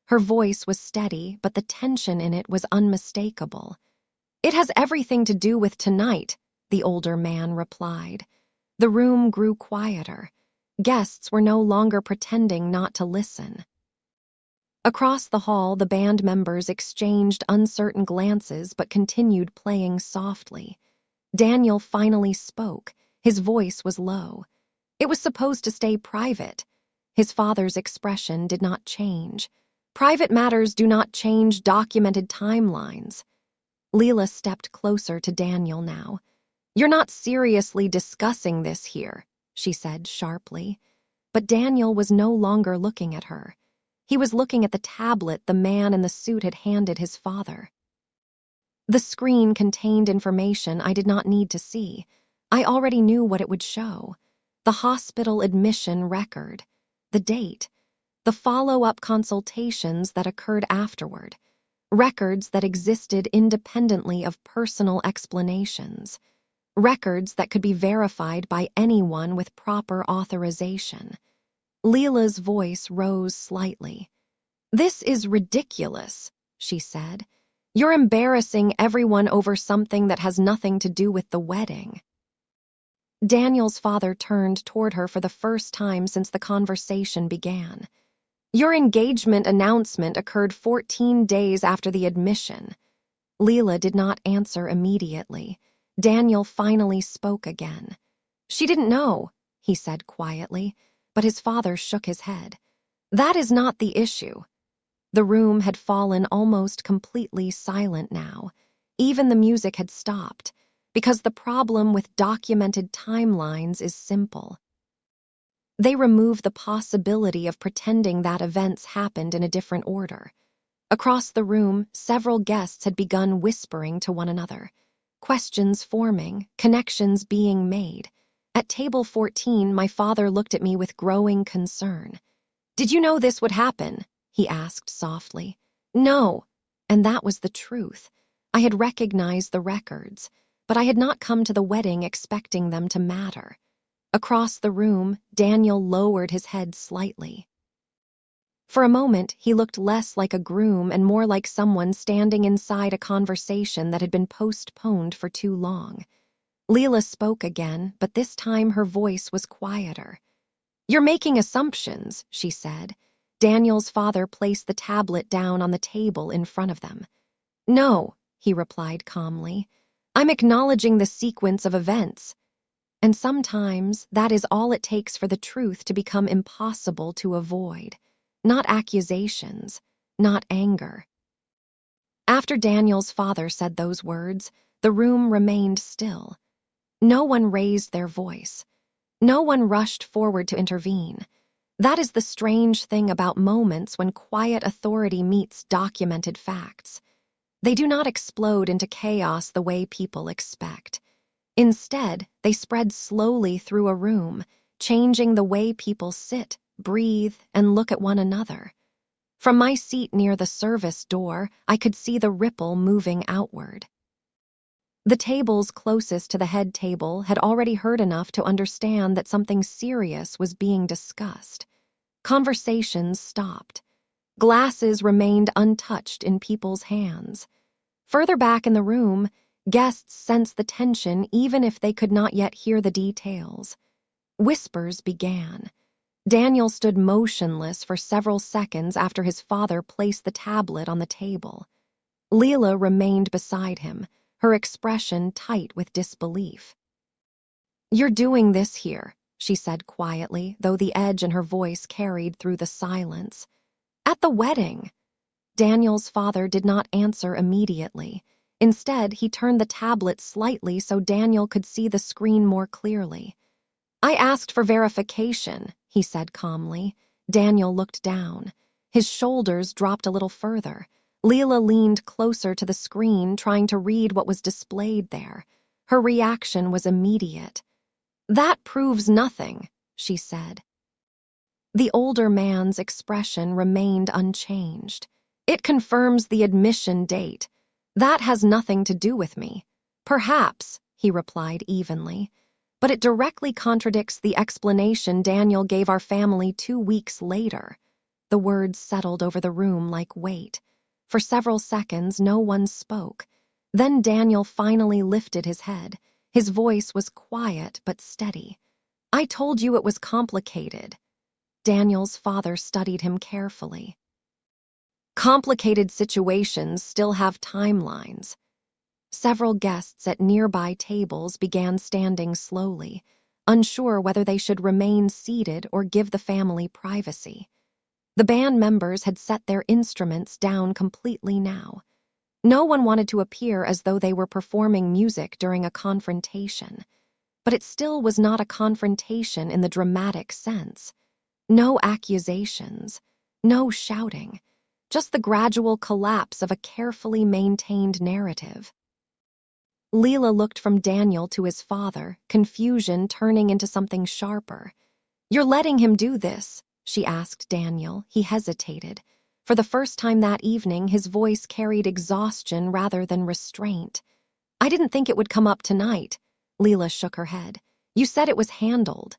Her voice was steady, but the tension in it was unmistakable. "It has everything to do with tonight," the older man replied. The room grew quieter. Guests were no longer pretending not to listen. Across the hall, the band members exchanged uncertain glances but continued playing softly. Daniel finally spoke. His voice was low. It was supposed to stay private. His father's expression did not change. "Private matters do not change documented timelines." Leela stepped closer to Daniel now. "You're not seriously discussing this here," she said sharply. But Daniel was no longer looking at her. He was looking at the tablet the man in the suit had handed his father. The screen contained information I did not need to see. I already knew what it would show. The hospital admission record, the date, the follow-up consultations that occurred afterward, records that existed independently of personal explanations, records that could be verified by anyone with proper authorization. Leela's voice rose slightly. "This is ridiculous," she said. "You're embarrassing everyone over something that has nothing to do with the wedding." Daniel's father turned toward her for the first time since the conversation began. "Your engagement announcement occurred 14 days after the admission." Leela did not answer immediately. Daniel finally spoke again. "She didn't know," he said quietly, but his father shook his head. "That is not the issue." The room had fallen almost completely silent now. Even the music had stopped, because the problem with documented timelines is simple. They remove the possibility of pretending that events happened in a different order. Across the room, several guests had begun whispering to one another. Questions forming, connections being made. At table 14, my father looked at me with growing concern. "Did you know this would happen?" he asked softly. "No." And that was the truth. I had recognized the records, but I had not come to the wedding expecting them to matter. Across the room, Daniel lowered his head slightly. For a moment, he looked less like a groom and more like someone standing inside a conversation that had been postponed for too long. Leela spoke again, but this time her voice was quieter. "You're making assumptions," she said. Daniel's father placed the tablet down on the table in front of them. "No," he replied calmly. "I'm acknowledging the sequence of events. And sometimes that is all it takes for the truth to become impossible to avoid. Not accusations, not anger." After Daniel's father said those words, the room remained still. No one raised their voice. No one rushed forward to intervene. That is the strange thing about moments when quiet authority meets documented facts. They do not explode into chaos the way people expect. Instead, they spread slowly through a room, changing the way people sit, breathe, and look at one another. From my seat near the service door, I could see the ripple moving outward. The tables closest to the head table had already heard enough to understand that something serious was being discussed. Conversations stopped. Glasses remained untouched in people's hands. Further back in the room, guests sensed the tension even if they could not yet hear the details. Whispers began. Daniel stood motionless for several seconds after his father placed the tablet on the table. Leela remained beside him, her expression tight with disbelief. "You're doing this here," she said quietly, though the edge in her voice carried through the silence. "At the wedding." Daniel's father did not answer immediately. Instead, he turned the tablet slightly so Daniel could see the screen more clearly. "I asked for verification," he said calmly. Daniel looked down. His shoulders dropped a little further. Leela leaned closer to the screen, trying to read what was displayed there. Her reaction was immediate. "That proves nothing," she said. The older man's expression remained unchanged. "It confirms the admission date. That has nothing to do with me." "Perhaps," he replied evenly, "but it directly contradicts the explanation Daniel gave our family 2 weeks later." The words settled over the room like weight. For several seconds, no one spoke. Then Daniel finally lifted his head. His voice was quiet but steady. "I told you it was complicated." Daniel's father studied him carefully. "Complicated situations still have timelines." Several guests at nearby tables began standing slowly, unsure whether they should remain seated or give the family privacy. The band members had set their instruments down completely now. No one wanted to appear as though they were performing music during a confrontation. But it still was not a confrontation in the dramatic sense. No accusations, no shouting, just the gradual collapse of a carefully maintained narrative. Leela looked from Daniel to his father, confusion turning into something sharper. "You're letting him do this?" she asked Daniel. He hesitated. For the first time that evening, his voice carried exhaustion rather than restraint. "I didn't think it would come up tonight." Leela shook her head. "You said it was handled."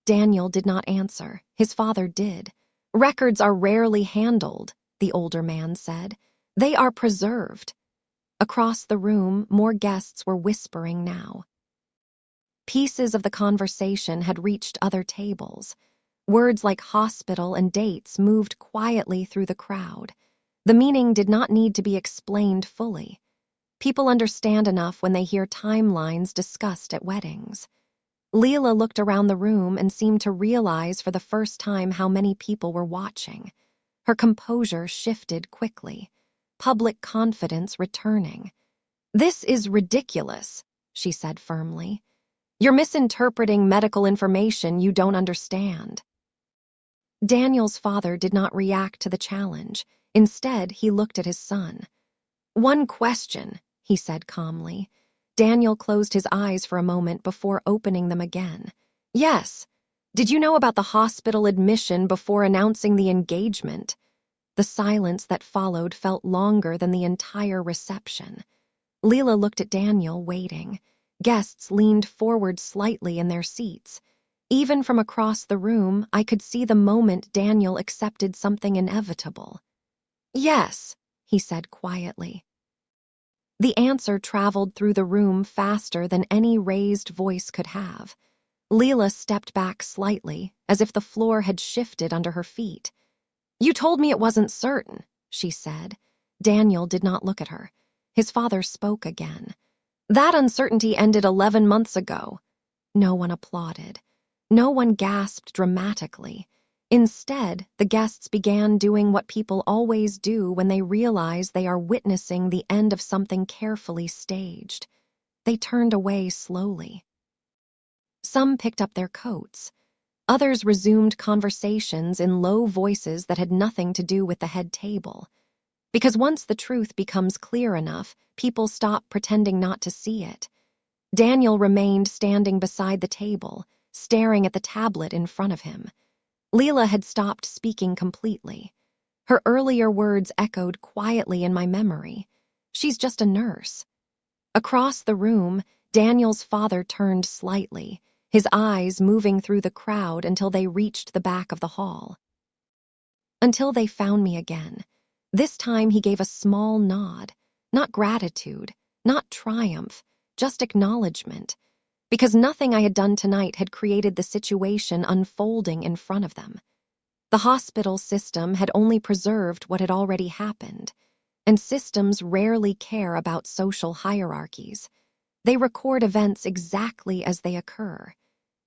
Daniel did not answer. His father did. "Records are rarely handled," the older man said. "They are preserved." Across the room, more guests were whispering now. Pieces of the conversation had reached other tables. Words like hospital and dates moved quietly through the crowd. The meaning did not need to be explained fully. People understand enough when they hear timelines discussed at weddings. Leela looked around the room and seemed to realize for the first time how many people were watching. Her composure shifted quickly. Public confidence returning. "This is ridiculous," she said firmly. "You're misinterpreting medical information you don't understand." Daniel's father did not react to the challenge. Instead, he looked at his son. "One question," he said calmly. Daniel closed his eyes for a moment before opening them again. "Yes. Did you know about the hospital admission before announcing the engagement?" The silence that followed felt longer than the entire reception. Leela looked at Daniel, waiting. Guests leaned forward slightly in their seats. Even from across the room, I could see the moment Daniel accepted something inevitable. "Yes," he said quietly. The answer traveled through the room faster than any raised voice could have. Leela stepped back slightly, as if the floor had shifted under her feet. "You told me it wasn't certain," she said. Daniel did not look at her. His father spoke again. "That uncertainty ended 11 months ago." No one applauded. No one gasped dramatically. Instead, the guests began doing what people always do when they realize they are witnessing the end of something carefully staged. They turned away slowly. Some picked up their coats. Others resumed conversations in low voices that had nothing to do with the head table. Because once the truth becomes clear enough, people stop pretending not to see it. Daniel remained standing beside the table, staring at the tablet in front of him. Leela had stopped speaking completely. Her earlier words echoed quietly in my memory. "She's just a nurse." Across the room, Daniel's father turned slightly, his eyes moving through the crowd until they reached the back of the hall. Until they found me again. This time he gave a small nod, not gratitude, not triumph, just acknowledgement, because nothing I had done tonight had created the situation unfolding in front of them. The hospital system had only preserved what had already happened, and systems rarely care about social hierarchies. They record events exactly as they occur,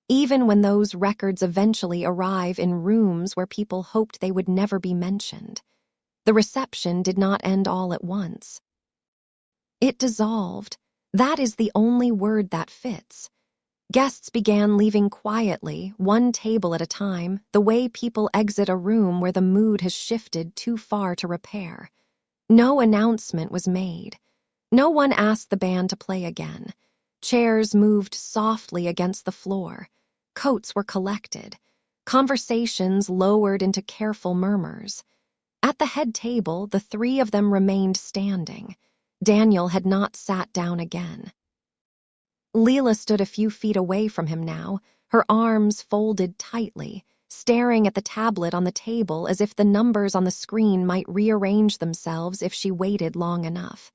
even when those records eventually arrive in rooms where people hoped they would never be mentioned. The reception did not end all at once. It dissolved. That is the only word that fits. Guests began leaving quietly, one table at a time, the way people exit a room where the mood has shifted too far to repair. No announcement was made. No one asked the band to play again. Chairs moved softly against the floor. Coats were collected. Conversations lowered into careful murmurs. At the head table, the three of them remained standing. Daniel had not sat down again. Leela stood a few feet away from him now, her arms folded tightly, staring at the tablet on the table as if the numbers on the screen might rearrange themselves if she waited long enough.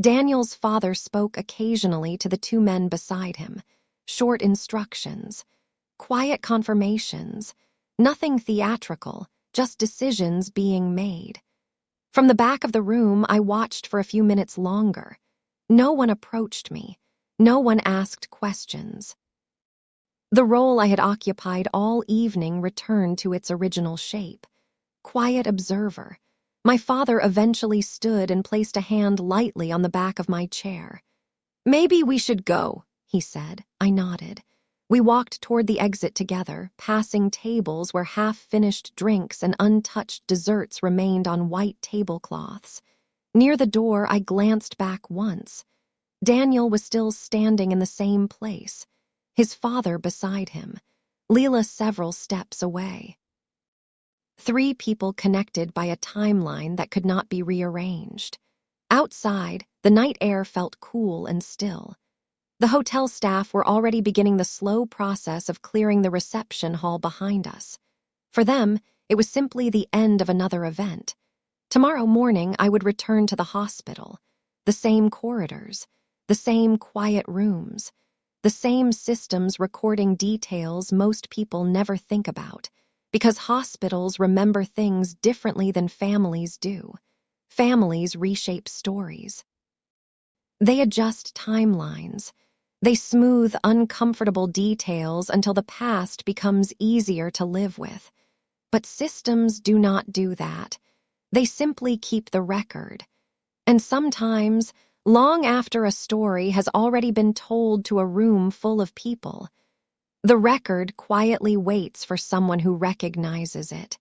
Daniel's father spoke occasionally to the two men beside him, short instructions, quiet confirmations, nothing theatrical, just decisions being made. From the back of the room, I watched for a few minutes longer. No one approached me. No one asked questions. The role I had occupied all evening returned to its original shape. Quiet observer. My father eventually stood and placed a hand lightly on the back of my chair. "Maybe we should go," he said. I nodded. We walked toward the exit together, passing tables where half-finished drinks and untouched desserts remained on white tablecloths. Near the door, I glanced back once. Daniel was still standing in the same place, his father beside him, Leela several steps away. Three people connected by a timeline that could not be rearranged. Outside, the night air felt cool and still. The hotel staff were already beginning the slow process of clearing the reception hall behind us. For them, it was simply the end of another event. Tomorrow morning, I would return to the hospital. The same corridors, the same quiet rooms, the same systems recording details most people never think about, because hospitals remember things differently than families do. Families reshape stories. They adjust timelines. They smooth uncomfortable details until the past becomes easier to live with. But systems do not do that. They simply keep the record. And sometimes, long after a story has already been told to a room full of people. The record quietly waits for someone who recognizes it.